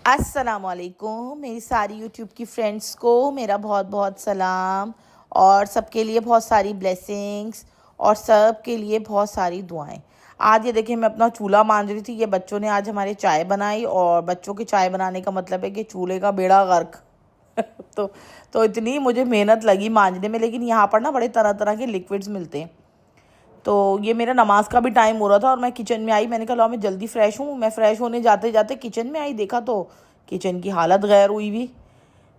अस्सलामुअलैकुम मेरी सारी यूट्यूब की फ्रेंड्स को मेरा बहुत बहुत सलाम और सबके लिए बहुत सारी ब्लेसिंग्स और सबके लिए बहुत सारी दुआएं। आज ये देखिए मैं अपना चूल्हा मांज रही थी। ये बच्चों ने आज हमारे चाय बनाई और बच्चों की चाय बनाने का मतलब है कि चूल्हे का बेड़ा गर्क। तो तो इतनी मुझे मेहनत लगी मांजने में, लेकिन यहाँ पर ना बड़े तरह तरह के लिक्विड्स मिलते हैं। तो ये मेरा नमाज का भी टाइम हो रहा था और मैं किचन में आई। मैंने कहा लो मैं जल्दी फ्रेश हूँ। मैं फ्रेश होने जाते जाते किचन में आई, देखा तो किचन की हालत गैर हुई हुई।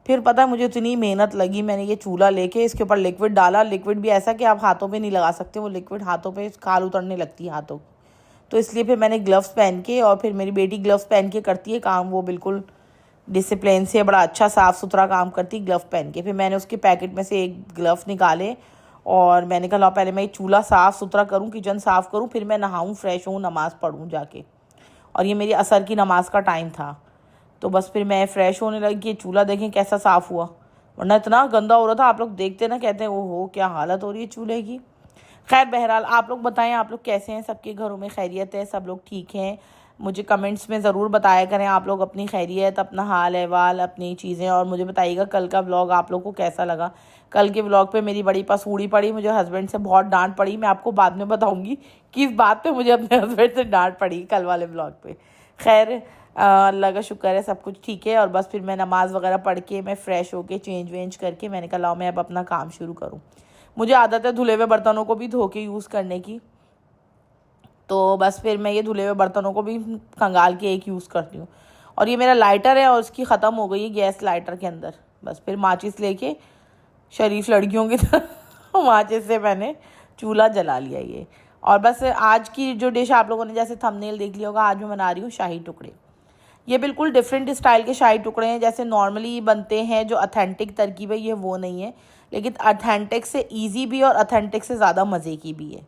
फिर पता है मुझे इतनी मेहनत लगी, मैंने ये चूल्हा लेके इसके ऊपर लिक्विड डाला। लिक्विड भी ऐसा कि आप हाथों पे नहीं लगा सकते, वो लिक्विड हाथों पे खाल उतरने लगती है हाथों। तो इसलिए फिर मैंने ग्लव्स पहन के, और फिर मेरी बेटी ग्लव्स पहन के करती है काम, वो बिल्कुल डिसिप्लिन से बड़ा अच्छा साफ़ सुथरा काम करती ग्लव पहन के। फिर मैंने उसके पैकेट में से एक ग्लव निकाले और मैंने कहा लो पहले मैं चूल्हा साफ़ सुथरा करूँ, किचन साफ़ करूँ, फिर मैं नहाऊँ, फ्रेश हूँ, नमाज़ पढ़ूँ जाके। और ये मेरी असर की नमाज का टाइम था। तो बस फिर मैं फ़्रेश होने लगी कि चूल्हा देखें कैसा साफ़ हुआ, वरना इतना गंदा हो रहा था। आप लोग देखते ना कहते हैं ओहो क्या हालत हो रही है चूल्हे की। खैर बहरहाल आप लोग बताएं आप लोग कैसे हैं, सबके घरों में खैरियत है, सब लोग ठीक हैं। मुझे कमेंट्स में ज़रूर बताया करें आप लोग अपनी खैरियत, अपना हाल अहवाल, अपनी चीज़ें, और मुझे बताइएगा कल का व्लॉग आप लोग को कैसा लगा। कल के व्लॉग पे मेरी बड़ी पसूड़ी पड़ी, मुझे हस्बैंड से बहुत डांट पड़ी। मैं आपको बाद में बताऊंगी किस बात पे मुझे अपने हस्बैंड से डांट पड़ी कल वाले व्लॉग पे। खैर अल्लाह का शुक्र है सब कुछ ठीक है। और बस फिर मैं नमाज़ वगैरह पढ़ के मैं फ़्रेश होके चेंज वेंज करके मैंने कहा लाओ मैं अब अपना काम शुरू करूँ। मुझे आदत है धुले हुए बर्तनों को भी धो के यूज़ करने की, तो बस फिर मैं ये धुले हुए बर्तनों को भी खंगाल के एक यूज़ करती हूँ। और ये मेरा लाइटर है और उसकी ख़त्म हो गई है गैस लाइटर के अंदर। बस फिर माचिस लेके शरीफ लड़कियों की तरह माचिस से मैंने चूल्हा जला लिया ये। और बस आज की जो डिश आप लोगों ने जैसे थंबनेल देख लिया होगा, आज मैं बना रही हूँ शाही टुकड़े। ये बिल्कुल डिफरेंट स्टाइल के शाही टुकड़े हैं, जैसे नॉर्मली बनते हैं जो अथेंटिक तरकीब है ये वो नहीं है, लेकिन अथेंटिक से इजी भी और अथेंटिक से ज़्यादा मज़े की भी है।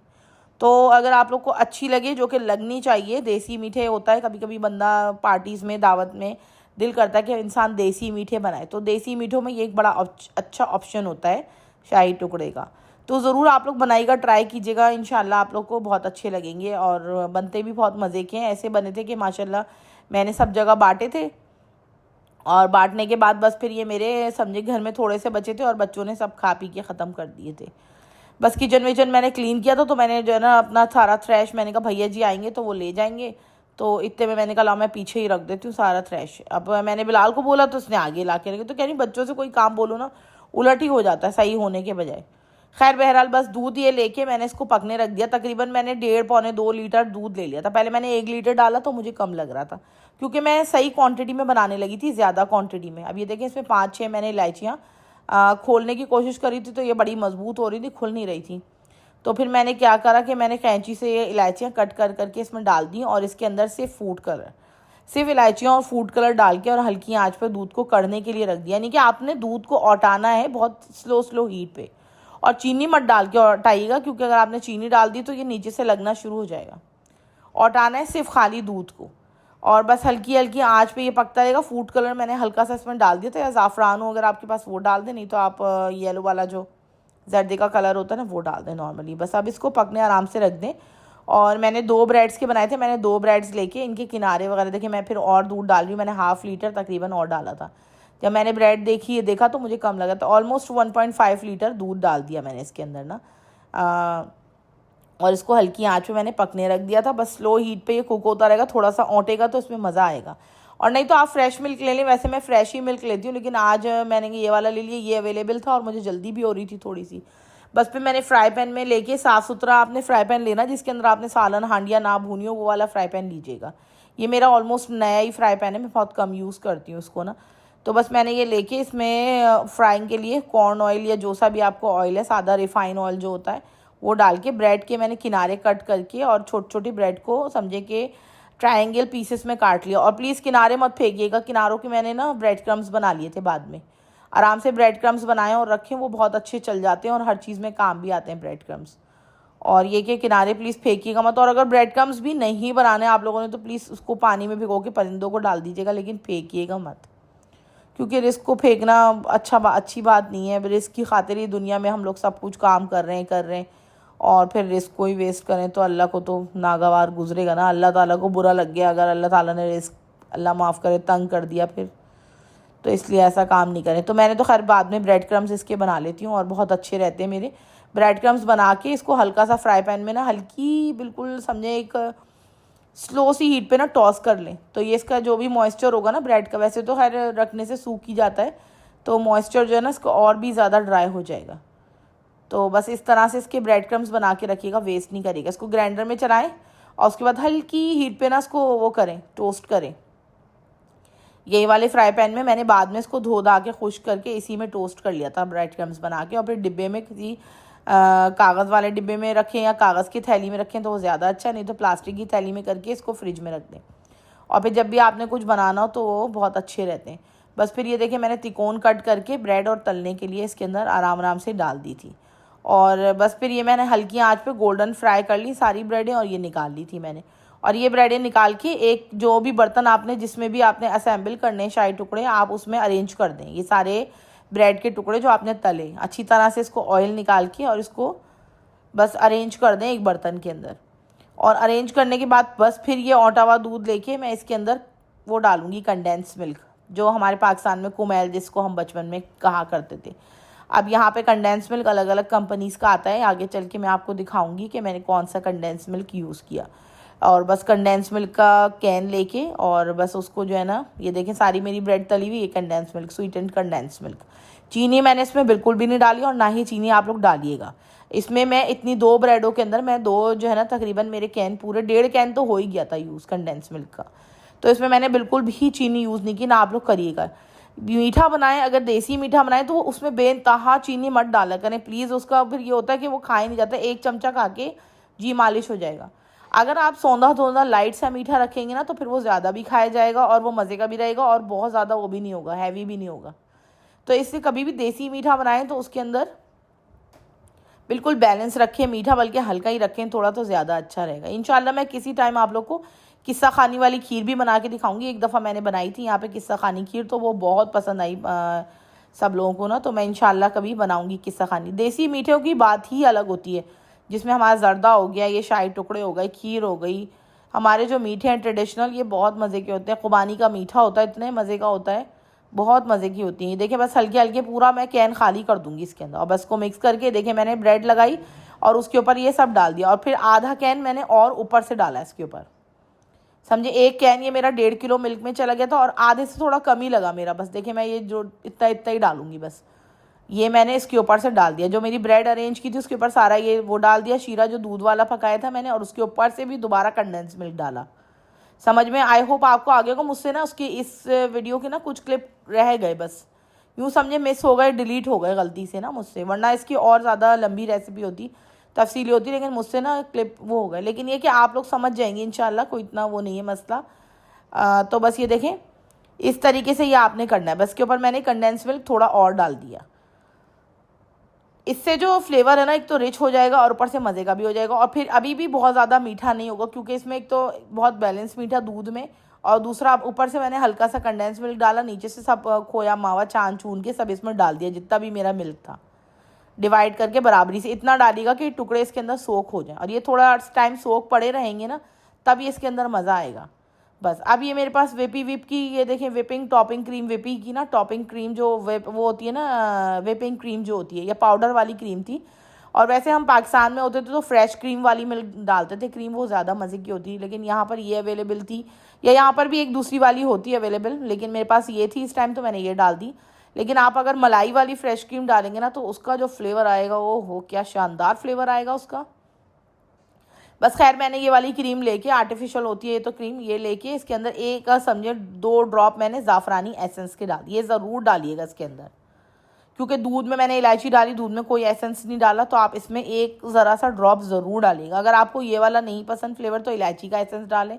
तो अगर आप लोग को अच्छी लगे, जो कि लगनी चाहिए, देसी मीठे होता है, कभी कभी बंदा पार्टीज़ में दावत में दिल करता है कि इंसान देसी मीठे बनाए, तो देसी मीठों में ये एक बड़ा अच्छा ऑप्शन होता है शाही टुकड़े का। तो ज़रूर आप लोग बनाइएगा, ट्राई कीजिएगा, इंशाल्लाह आप लोग को बहुत अच्छे लगेंगे। और बनते भी बहुत मज़े के हैं, ऐसे बने थे कि माशाल्लाह मैंने सब जगह बांटे थे। और बांटने के बाद बस फिर ये मेरे समझे घर में थोड़े से बचे थे और बच्चों ने सब खा पी के ख़त्म कर दिए थे। बस किचन विचन मैंने क्लीन किया था, तो मैंने जो है ना अपना सारा थ्रैश, मैंने कहा भैया जी आएंगे तो वो ले जाएंगे, तो इतने में मैंने कहा ला मैं पीछे ही रख देती हूँ सारा थ्रैश। अब मैंने बिलाल को बोला तो उसने आगे ला के रखे। तो कह रही बच्चों से कोई काम बोलो ना उलट ही हो जाता है सही होने के बजाय। खैर बहरहाल बस दूध ये लेके मैंने इसको पकने रख दिया। तकरीबन मैंने 1.5-2 लीटर दूध ले लिया था। पहले मैंने 1 लीटर डाला तो मुझे कम लग रहा था, क्योंकि मैं सही क्वांटिटी में बनाने लगी थी, ज़्यादा क्वांटिटी में। अब ये देखें इसमें 5-6 मैंने इलायचियाँ खोलने की कोशिश करी थी, तो ये बड़ी मजबूत हो रही थी, खुल नहीं रही थी। तो फिर मैंने क्या करा कि मैंने कैंची से ये इलायचियाँ कट कर करके इसमें डाल दी और इसके अंदर से फूड कलर, सिर्फ इलायचियाँ और फूड कलर डाल के और हल्की आंच पर दूध को कढ़ने के लिए रख दिया। यानी कि आपने दूध को औटाना है बहुत स्लो हीट पे। और चीनी मत डाल के औटाइएगा, क्योंकि अगर आपने चीनी डाल दी तो ये नीचे से लगना शुरू हो जाएगा। औटाना है सिर्फ खाली दूध को, और बस हल्की हल्की आंच पे ये पकता रहेगा। फूड कलर मैंने हल्का सा इसमें डाल दिया था, या ज़ाफ़रान हो अगर आपके पास वो डाल दें, नहीं तो आप येलो वाला जो जर्दे का कलर होता है ना वो डाल दें नॉर्मली। बस अब इसको पकने आराम से रख दें। और मैंने 2 ब्रेड्स के बनाए थे, मैंने 2 ब्रेड्स लेके इनके किनारे वगैरह देखे, मैं फिर और दूध डाल रही हूँ। मैंने 1/2 लीटर तकरीबन और डाला था। जब मैंने ब्रेड देखा तो मुझे कम लगा, तो ऑलमोस्ट 1.5 लीटर दूध डाल दिया मैंने इसके अंदर ना। और इसको हल्की आंच पे मैंने पकने रख दिया था। बस स्लो हीट पे ये कुक होता रहेगा, थोड़ा सा औंटेगा तो इसमें मज़ा आएगा। और नहीं तो आप फ्रेश मिल्क ले लें, वैसे मैं फ्रेश ही मिल्क लेती हूँ, लेकिन आज मैंने ये वाला ले लिया, ये अवेलेबल था और मुझे जल्दी भी हो रही थी थोड़ी सी। बस फिर मैंने फ्राई पैन में लेके, साफ़ सुथरा आपने फ्राई पैन लेना जिसके अंदर आपने सालन हांडिया ना भूनी हो, वो वाला फ्राई पैन लीजिएगा। ये मेरा ऑलमोस्ट नया ही फ्राई पैन है, मैं बहुत कम यूज़ करती हूँ उसको ना। तो बस मैंने ये लेके इसमें फ्राइंग के लिए कॉर्न ऑयल या जो सा भी आपको ऑयल है, सादा रिफाइन ऑयल जो होता है वो डाल के ब्रेड के मैंने किनारे कट करके और छोटी छोटी ब्रेड को समझे कि ट्रायंगल पीसेस में काट लिया। और प्लीज़ किनारे मत फेंकिएगा, किनारों के मैंने ना ब्रेड क्रम्स बना लिए थे बाद में। आराम से ब्रेड क्रम्स बनाएं और रखें, वो बहुत अच्छे चल जाते हैं और हर चीज़ में काम भी आते हैं ब्रेड क्रम्स। और ये कि किनारे प्लीज़ फेंकिएगा मत। और अगर ब्रेड क्रम्स भी नहीं बनाने आप लोगों ने तो प्लीज़ उसको पानी में भिगो के परिंदों को डाल दीजिएगा, लेकिन फेंकिएगा मत, क्योंकि रिस्क को फेंकना अच्छी बात नहीं है। रिस्क की खातिर ही दुनिया में हम लोग सब कुछ काम कर रहे हैं और फिर रिस्क को ही वेस्ट करें तो अल्लाह को तो नागवार गुजरेगा ना। अल्लाह ताला को बुरा लग गया अगर अल्लाह ताला ने रिस्क अल्लाह माफ़ करे तंग कर दिया फिर, तो इसलिए ऐसा काम नहीं करें। तो मैंने तो खैर बाद में ब्रेड क्रम्स इसके बना लेती हूँ और बहुत अच्छे रहते हैं मेरे। ब्रेड क्रम्स बना के इसको हल्का सा फ्राई पैन में ना हल्की बिल्कुल समझे एक स्लो सी हीट पे ना टॉस कर लें, तो ये इसका जो भी मॉइस्चर होगा ना ब्रेड का, वैसे तो खैर रखने से सूख ही जाता है, तो मॉइस्चर जो है ना इसको और भी ज़्यादा ड्राई हो जाएगा। तो बस इस तरह से इसके ब्रेड क्रम्स बना के रखिएगा, वेस्ट नहीं करिएगा। इसको ग्राइंडर में चलाएं और उसके बाद हल्की हीट पे ना इसको वो करें, टोस्ट करें। यही वाले फ्राई पैन में मैंने बाद में इसको धो धा के खुश्क करके इसी में टोस्ट कर लिया था ब्रेड क्रम्स बना के, और फिर डिब्बे में किसी कागज़ वाले डिब्बे में रखें या कागज़ की थैली में रखें तो वो ज़्यादा अच्छा, नहीं तो प्लास्टिक की थैली में करके इसको फ्रिज में रख दें, और फिर जब भी आपने कुछ बनाना हो तो वो बहुत अच्छे रहते हैं। बस फिर ये देखिए मैंने तिकोन कट करके ब्रेड और तलने के लिए इसके अंदर आराम आराम से डाल दी थी, और बस फिर ये मैंने हल्की आंच पे गोल्डन फ्राई कर ली सारी ब्रेडें, और ये निकाल ली थी मैंने। और ये ब्रेडें निकाल के एक जो भी बर्तन आपने जिसमें भी आपने असेंबल करने हैं शाही टुकड़े, आप उसमें अरेंज कर दें ये सारे ब्रेड के टुकड़े जो आपने तले, अच्छी तरह से इसको ऑयल निकाल के और इसको बस अरेंज कर दें एक बर्तन के अंदर। और अरेंज करने के बाद बस फिर ये औटा हुआ दूध लेके मैं इसके अंदर वो डालूंगी कंडेंस मिल्क, जो हमारे पाकिस्तान में कुमैल जिसको हम बचपन में कहा करते थे। अब यहाँ पे कंडेंस मिल्क अलग अलग कंपनीज़ का आता है, आगे चल के मैं आपको दिखाऊंगी कि मैंने कौन सा कंडेंस मिल्क यूज़ किया। और बस कंडेंस मिल्क का कैन लेके और बस उसको जो है ना, ये देखें सारी मेरी ब्रेड तली हुई, ये condense milk, sweetened condense milk. चीनी मैंने इसमें बिल्कुल भी नहीं डाली और ना ही चीनी आप लोग डालिएगा इसमें। मैं इतनी 2 ब्रेडों के अंदर मैं 2 जो है ना तकरीबन मेरे कैन पूरे 1.5 कैन तो हो ही गया था यूज़ कंडेंस मिल्क का, तो इसमें मैंने बिल्कुल भी चीनी यूज़ नहीं की। ना आप लोग करिएगा, मीठा बनाएं अगर देसी मीठा बनाएं तो उसमें बेनतहा चीनी मत डाला करें प्लीज़, उसका फिर ये होता है कि वो खा ही नहीं जाता, 1 चमचा खा के जी मालिश हो जाएगा। अगर आप सौंधा धोंधा लाइट सा मीठा रखेंगे ना तो फिर वो ज़्यादा भी खाया जाएगा और वो मज़े का भी रहेगा और बहुत ज़्यादा वो भी नहीं होगा, हैवी भी नहीं होगा। तो इससे कभी भी देसी मीठा बनाएं तो उसके अंदर बिल्कुल बैलेंस रखें मीठा, बल्कि हल्का ही रखें थोड़ा, तो ज़्यादा अच्छा रहेगा। इंशाल्लाह मैं किसी टाइम आप लोग को किस्सा खानी वाली खीर भी बना के दिखाऊंगी। एक दफ़ा मैंने बनाई थी यहाँ पे किस्सा खानी खीर, तो वो बहुत पसंद आई सब लोगों को ना, तो मैं इंशाल्लाह कभी बनाऊंगी किस्सा खानी। देसी मीठे की बात ही अलग होती है, जिसमें हमारा जर्दा हो गया, ये शाही टुकड़े हो गए, खीर हो गई, हमारे जो मीठे हैं ट्रेडिशनल, ये बहुत मज़े के होते हैं। खुबानी का मीठा होता है, इतने मज़े का होता है, बहुत मज़े की होती हैं। देखिए बस हल्के हल्के पूरा मैं कैन खाली कर दूंगी इसके अंदर, और बस को मिक्स करके देखिए मैंने ब्रेड लगाई और उसके ऊपर ये सब डाल दिया, और फिर आधा कैन मैंने और ऊपर से डाला इसके ऊपर, समझे। 1 कैन ये मेरा 1.5 किलो मिल्क में चला गया था और आधे से थोड़ा कम ही लगा मेरा। बस देखिए मैं ये जो इतना इतना ही डालूंगी, बस ये मैंने इसके ऊपर से डाल दिया। जो मेरी ब्रेड अरेंज की थी उसके ऊपर सारा ये वो डाल दिया, शीरा जो दूध वाला पकाया था मैंने, और उसके ऊपर से भी दोबारा कंडेंस मिल्क डाला। समझ में, आई होप आपको आगे को मुझसे ना उसके इस वीडियो के ना कुछ क्लिप रह गए, बस यूँ समझे मिस हो गए, डिलीट हो गए गलती से ना मुझसे, वरना इसकी और ज़्यादा लंबी रेसिपी होती, तफसीली होती, लेकिन मुझसे ना क्लिप वो हो गए। लेकिन ये कि आप लोग समझ जाएंगे इंशाल्लाह, कोई इतना वो नहीं है मसला। तो बस ये देखें इस तरीके से ये आपने करना है। बस के ऊपर मैंने कंडेंस मिल्क थोड़ा और डाल दिया, इससे जो फ्लेवर है ना एक तो रिच हो जाएगा और ऊपर से मज़े का भी हो जाएगा। और फिर अभी भी बहुत ज़्यादा मीठा नहीं होगा, क्योंकि इसमें एक तो बहुत बैलेंस मीठा दूध में, और दूसरा ऊपर से मैंने हल्का सा कंडेंस मिल्क डाला, नीचे से सब खोया मावा छान छून के सब इसमें डाल दिया, जितना भी मेरा मिल्क था डिवाइड करके बराबरी से इतना डालिएगा कि टुकड़े इसके अंदर सोख हो जाए, और ये थोड़ा टाइम सोख पड़े रहेंगे ना तब ये इसके अंदर मज़ा आएगा। बस अब ये मेरे पास विपी विप की, ये देखें विपिंग टॉपिंग क्रीम, विपी की ना टॉपिंग क्रीम जो वो होती है ना, विपिंग क्रीम जो होती है, या पाउडर वाली क्रीम थी। और वैसे हम पाकिस्तान में होते थे तो फ्रेश क्रीम वाली मिल्क डालते थे, क्रीम वो ज़्यादा मज़े की होती है, लेकिन यहाँ पर ये अवेलेबल थी, या यहाँ पर भी एक दूसरी वाली होती है अवेलेबल, लेकिन मेरे पास ये थी इस टाइम तो मैंने ये डाल दी। लेकिन आप अगर मलाई वाली फ्रेश क्रीम डालेंगे ना तो उसका जो फ्लेवर आएगा वो हो क्या शानदार फ्लेवर आएगा उसका। बस खैर मैंने ये वाली क्रीम लेके, आर्टिफिशियल होती है ये तो क्रीम, ये लेके इसके अंदर एक समझे 2 ड्रॉप मैंने ज़ाफ़रानी एसेंस के डाल दिए। ज़रूर डालिएगा इसके अंदर, क्योंकि दूध में मैंने इलायची डाली, दूध में कोई एसेंस नहीं डाला, तो आप इसमें एक ज़रा सा ड्रॉप ज़रूर डालिएगा। अगर आपको ये वाला नहीं पसंद फ्लेवर तो इलायची का एसेंस डालें,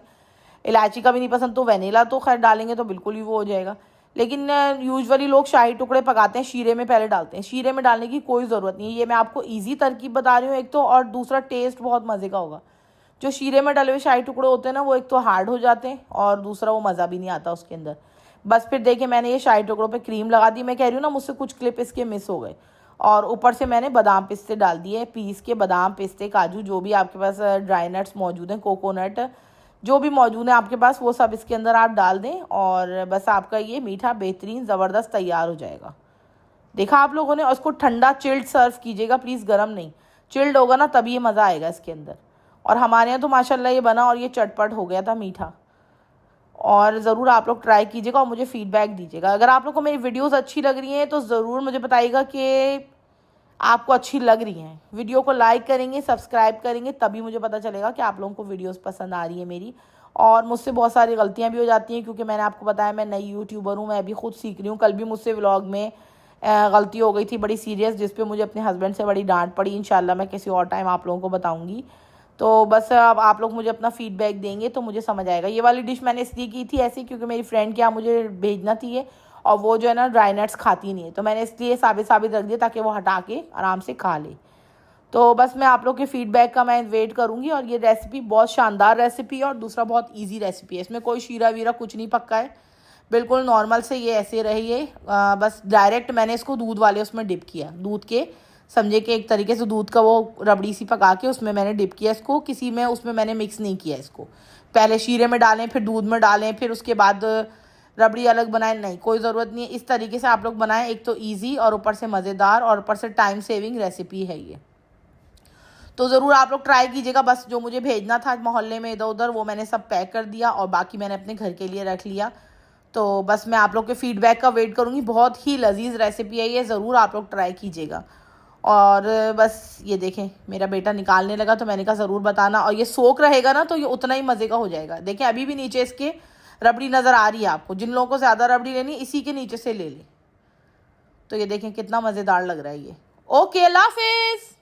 इलायची का भी नहीं पसंद तो वनीला तो खैर डालेंगे तो बिल्कुल ही वो हो जाएगा। लेकिन यूजुअली लोग शाही टुकड़े पकाते हैं शीरे में पहले डालते हैं, शीरे में डालने की कोई ज़रूरत नहीं है। ये मैं आपको ईजी तरकीब बता रही हूँ एक तो, और दूसरा टेस्ट बहुत मज़े का होगा। जो शीरे में डले हुए शाही टुकड़े होते हैं ना वो एक तो हार्ड हो जाते हैं, और दूसरा वो मज़ा भी नहीं आता उसके अंदर। बस फिर देखिए मैंने ये शाही टुकड़ों पे क्रीम लगा दी। मैं कह रही हूँ ना मुझसे कुछ क्लिप इसके मिस हो गए। और ऊपर से मैंने बादाम पिस्ते डाल दिए, पीस के बादाम पिस्ते काजू जो भी आपके पास ड्राई नट्स मौजूद हैं, कोकोनट जो भी मौजूद है आपके पास वो सब इसके अंदर आप डाल दें और बस आपका ये मीठा बेहतरीन ज़बरदस्त तैयार हो जाएगा। देखा आप लोगों ने। और उसको ठंडा चिल्ड सर्व कीजिएगा प्लीज़, गर्म नहीं। चिल्ड होगा ना तभी ये मज़ा आएगा इसके अंदर। और हमारे यहाँ तो माशाल्लाह ये बना और ये चटपट हो गया था मीठा। और ज़रूर आप लोग ट्राई कीजिएगा और मुझे फ़ीडबैक दीजिएगा। अगर आप लोग को मेरी वीडियोस अच्छी लग रही हैं तो ज़रूर मुझे बताइएगा कि आपको अच्छी लग रही हैं। वीडियो को लाइक करेंगे, सब्सक्राइब करेंगे, तभी मुझे पता चलेगा कि आप लोगों को वीडियोस पसंद आ रही है मेरी। और मुझसे बहुत सारी गलतियां भी हो जाती हैं क्योंकि मैंने आपको बताया मैं नई यूट्यूबर हूँ, मैं अभी खुद सीख रही हूँ। कल भी मुझसे व्लॉग में गलती हो गई थी बड़ी सीरियस, जिस पे मुझे अपने हस्बैंड से बड़ी डांट पड़ी। इंशाल्लाह मैं किसी और टाइम आप लोगों को बताऊँगी। तो बस अब आप लोग मुझे अपना फ़ीडबैक देंगे तो मुझे समझ आएगा। ये वाली डिश मैंने इसलिए की थी ऐसी क्योंकि मेरी फ्रेंड के यहाँ मुझे भेजना थी ये, और वो जो है ना ड्राई नट्स खाती नहीं है, तो मैंने इसलिए साबित साबित रख दिया ताकि वो हटा के आराम से खा ले। तो बस मैं आप लोग के फीडबैक का मैं वेट करूँगी। और ये रेसिपी बहुत शानदार रेसिपी है और दूसरा बहुत ईजी रेसिपी है। इसमें कोई शीरा वीरा कुछ नहीं पक्का है, बिल्कुल नॉर्मल से ये ऐसे रही है। बस डायरेक्ट मैंने इसको दूध वाले उसमें डिप किया, दूध के समझे कि एक तरीके से दूध का वो रबड़ी सी पका के उसमें मैंने डिप किया इसको। किसी में उसमें मैंने मिक्स नहीं किया इसको, पहले शीरे में डालें फिर दूध में डालें फिर उसके बाद रबड़ी अलग बनाएं, नहीं, कोई ज़रूरत नहीं है। इस तरीके से आप लोग बनाएं, एक तो ईजी और ऊपर से मज़ेदार और ऊपर से टाइम सेविंग रेसिपी है ये। तो ज़रूर आप लोग ट्राई कीजिएगा। बस जो मुझे भेजना था मोहल्ले में इधर उधर वो मैंने सब पैक कर दिया और बाकी मैंने अपने घर के लिए रख लिया। तो बस मैं आप लोग के फीडबैक का वेट करूँगी। बहुत ही लजीज रेसिपी है ये, ज़रूर आप लोग ट्राई कीजिएगा। और बस ये देखें मेरा बेटा निकालने लगा तो मैंने कहा ज़रूर बताना। और ये सोक रहेगा ना तो ये उतना ही मज़े का हो जाएगा। देखें अभी भी नीचे इसके रबड़ी नज़र आ रही है आपको। जिन लोगों को ज़्यादा रबड़ी लेनी इसी के नीचे से ले लें। तो ये देखें कितना मज़ेदार लग रहा है ये। ओके, अल्लाह हाफिज़।